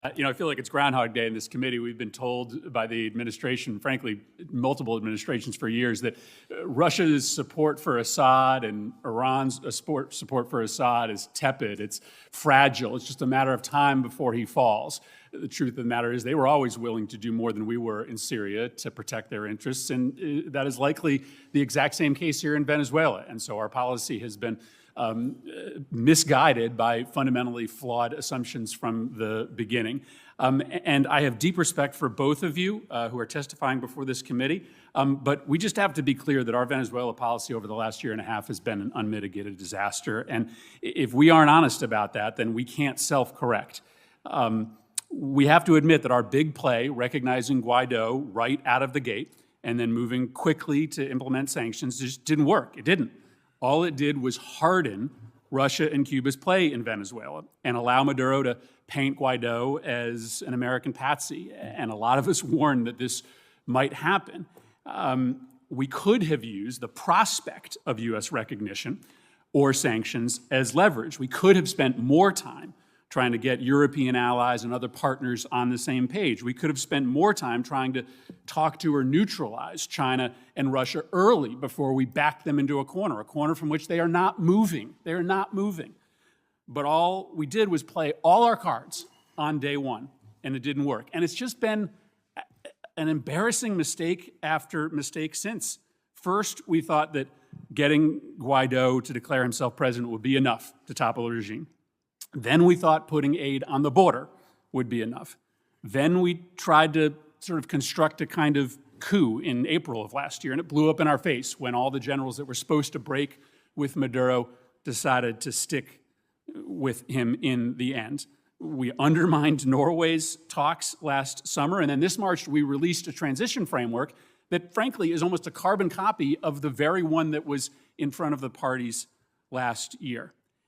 I feel like it's Groundhog Day in this committee. We've been told by the administration, frankly, multiple administrations for years, that Russia's support for Assad and Iran's support for Assad is tepid. It's fragile. It's just a matter of time before he falls. The truth of the matter is they were always willing to do more than we were in Syria to protect their interests, and that is likely the exact same case here in Venezuela. And so our policy has been misguided by fundamentally flawed assumptions from the beginning. And I have deep respect for both of you who are testifying before this committee, but we just have to be clear that our Venezuela policy over the last year and a half has been an unmitigated disaster. And if we aren't honest about that, then we can't self-correct. We have to admit that our big play, recognizing Guaido right out of the gate and then moving quickly to implement sanctions, just didn't work. It didn't. All it did was harden Russia and Cuba's play in Venezuela and allow Maduro to paint Guaido as an American patsy. And a lot of us warned that this might happen. We could have used the prospect of U.S. recognition or sanctions as leverage. We could have spent more time trying to get European allies and other partners on the same page. We could have spent more time trying to talk to or neutralize China and Russia early before we backed them into a corner from which they are not moving. They are not moving. But all we did was play all our cards on day one, and it didn't work. And it's just been an embarrassing mistake after mistake since. First, we thought that getting Guaido to declare himself president would be enough to topple the regime. Then we thought putting aid on the border would be enough. Then we tried to sort of construct a kind of coup in April of last year, and it blew up in our face when all the generals that were supposed to break with Maduro decided to stick with him in the end. We undermined Norway's talks last summer, and then this March we released a transition framework that frankly is almost a carbon copy of the very one that was in front of the parties last year.